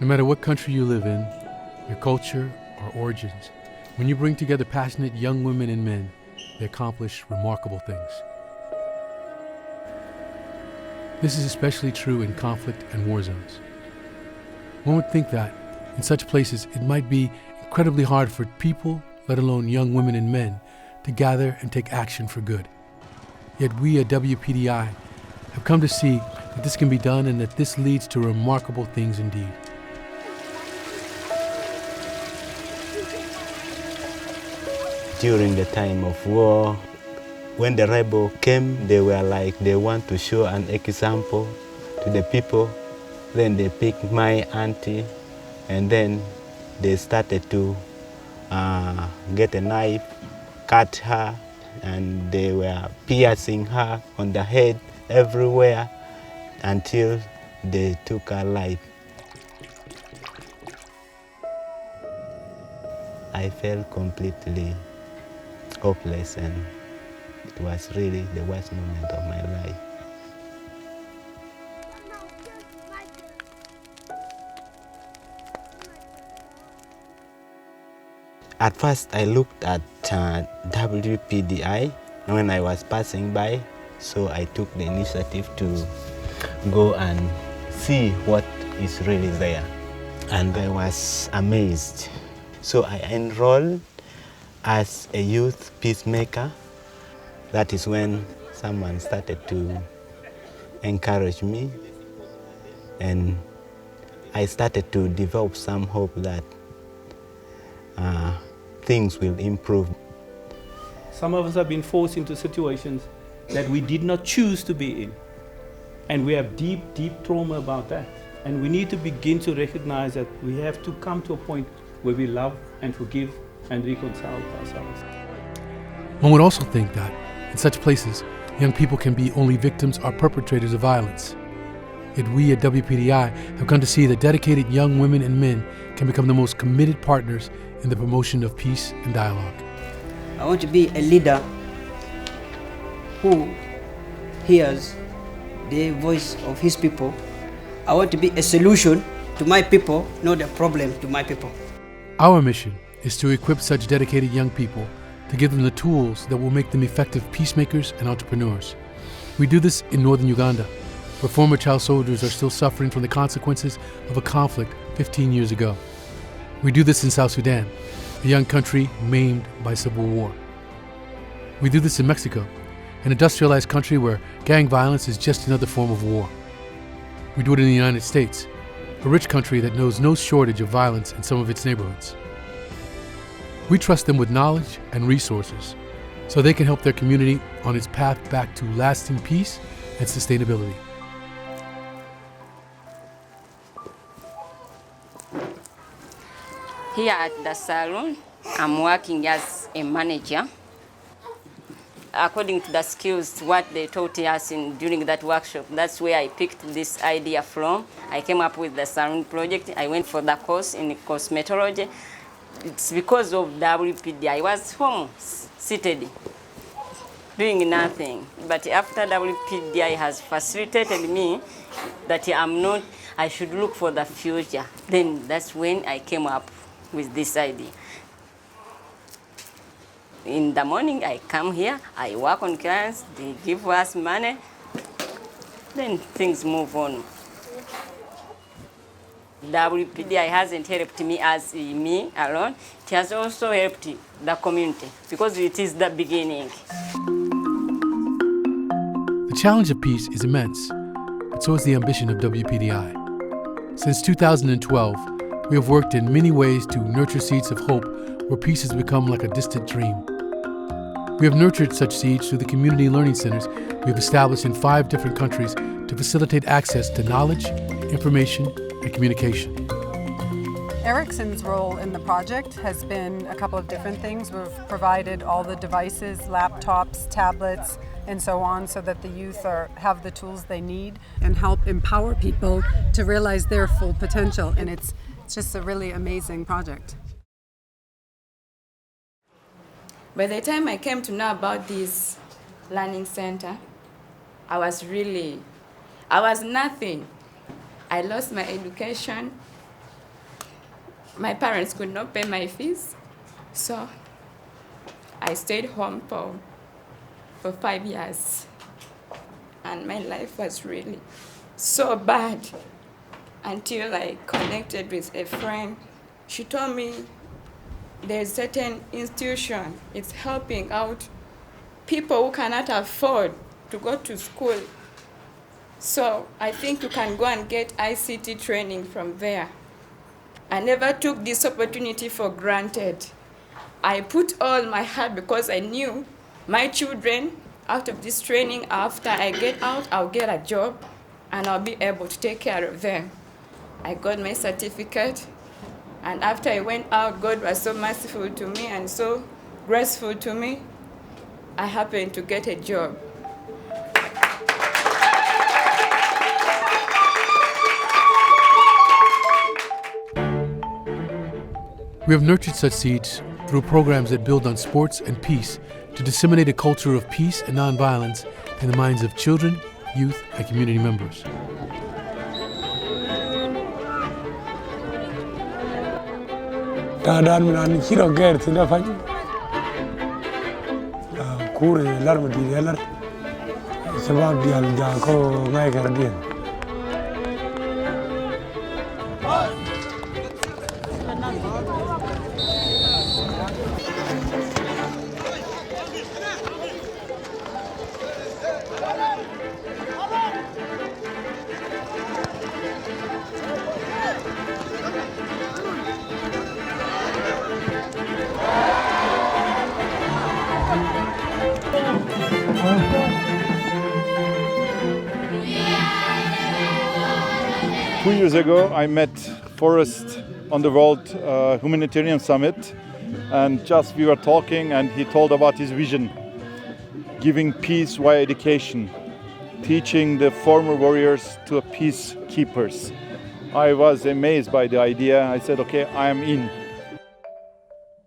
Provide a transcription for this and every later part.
No matter what country you live in, your culture or origins, when you bring together passionate young women and men, they accomplish remarkable things. This is especially true in conflict and war zones. One would think that, in such places, it might be incredibly hard for people, let alone young women and men, to gather and take action for good. Yet we at WPDI have come to see that this can be done and that this leads to remarkable things indeed. During the time of war, when the rebel came, they were like they want to show an example to the people. Then they picked my auntie, and then they started to get a knife, cut her, and they were piercing her on the head everywhere until they took her life. I felt completely hopeless, and it was really the worst moment of my life. At first, I looked at WPDI when I was passing by, so I took the initiative to go and see what is really there. And I was amazed. So I enrolled as a youth peacemaker. That is when someone started to encourage me, and I started to develop some hope that things will improve. Some of us have been forced into situations that we did not choose to be in. And we have deep, deep trauma about that. And we need to begin to recognize that we have to come to a point where we love and forgive and reconcile with ourselves. One would also think that, in such places, young people can be only victims or perpetrators of violence. Yet we at WPDI have come to see that dedicated young women and men can become the most committed partners in the promotion of peace and dialogue. I want to be a leader who hears the voice of his people. I want to be a solution to my people, not a problem to my people. Our mission is to equip such dedicated young people to give them the tools that will make them effective peacemakers and entrepreneurs. We do this in northern Uganda, where former child soldiers are still suffering from the consequences of a conflict 15 years ago. We do this in South Sudan, a young country maimed by civil war. We do this in Mexico, an industrialized country where gang violence is just another form of war. We do it in the United States, a rich country that knows no shortage of violence in some of its neighborhoods. We trust them with knowledge and resources so they can help their community on its path back to lasting peace and sustainability. Here at the salon, I'm working as a manager. According to the skills, what they taught us during that workshop, that's where I picked this idea from. I came up with the salon project. I went for the course in cosmetology. It's because of WPDI. I was home, seated, doing nothing. But after WPDI has facilitated me that I should look for the future. Then that's when I came up with this idea. In the morning, I come here, I work on clients, they give us money, then things move on. WPDI hasn't helped me as me alone, it has also helped the community because it is the beginning. The challenge of peace is immense, but so is the ambition of WPDI. Since 2012, we have worked in many ways to nurture seeds of hope where peace has become like a distant dream. We have nurtured such seeds through the community learning centers we have established in 5 different countries to facilitate access to knowledge, information, and communication. Ericsson's role in the project has been a couple of different things. We've provided all the devices, laptops, tablets, and so on, so that the youth have the tools they need and help empower people to realize their full potential. And it's just a really amazing project. By the time I came to know about this learning center, I was nothing. I lost my education, My parents could not pay my fees, so I stayed home for 5 years. And my life was really so bad until I connected with a friend. She told me there's a certain institution, it's helping out people who cannot afford to go to school. So I think you can go and get ICT training from there. I never took this opportunity for granted. I put all my heart because I knew my children, out of this training, after I get out, I'll get a job and I'll be able to take care of them. I got my certificate, and after I went out, God was so merciful to me and so graceful to me. I happened to get a job. We have nurtured such seeds through programs that build on sports and peace to disseminate a culture of peace and nonviolence in the minds of children, youth, and community members. Two years ago, I met Forrest on the World Humanitarian Summit, and just we were talking, and he told about his vision, giving peace via education, teaching the former warriors to peacekeepers. I was amazed by the idea. I said, okay, I am in.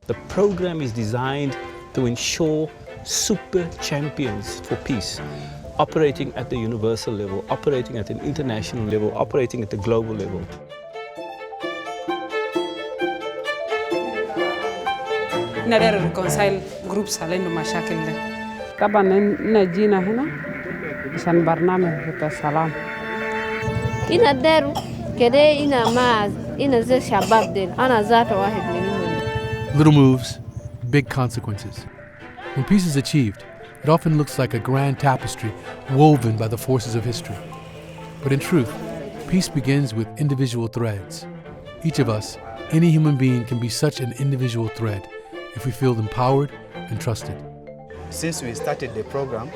The program is designed to ensure super champions for peace, operating at the universal level, operating at an international level, operating at the global level. نقدر reconcile groups على مشاكل ده. طبعا نجينا هنا عشان برنامج السلام. إنا دارو كده إنا ما إنا زي شباب دين أنا ذات واحد منهم. Little moves, big consequences. When peace is achieved, it often looks like a grand tapestry woven by the forces of history. But in truth, peace begins with individual threads. Each of us, any human being, can be such an individual thread if we feel empowered and trusted. Since we started the program,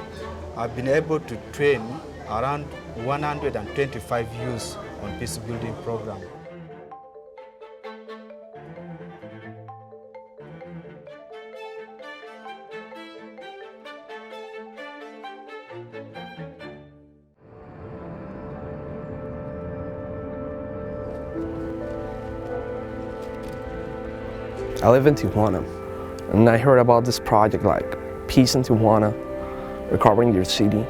I've been able to train around 125 youths on peace building program. I live in Tijuana, and I heard about this project like Peace in Tijuana, Recovering Your City.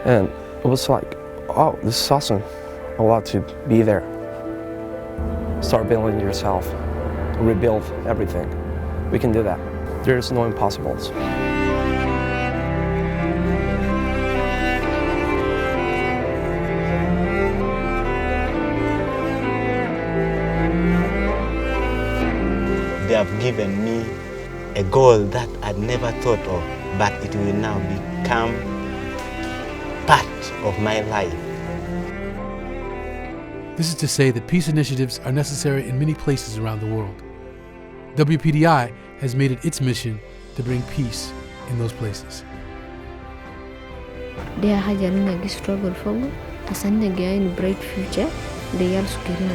And it was like, oh, this is awesome. I want to be there. Start building yourself, rebuild everything. We can do that. There's no impossibles. They have given me a goal that I'd never thought of, but it will now become part of my life. This is to say that peace initiatives are necessary in many places around the world. WPDI has made it its mission to bring peace in those places. They are having struggle for me. As a bright future, they are scaring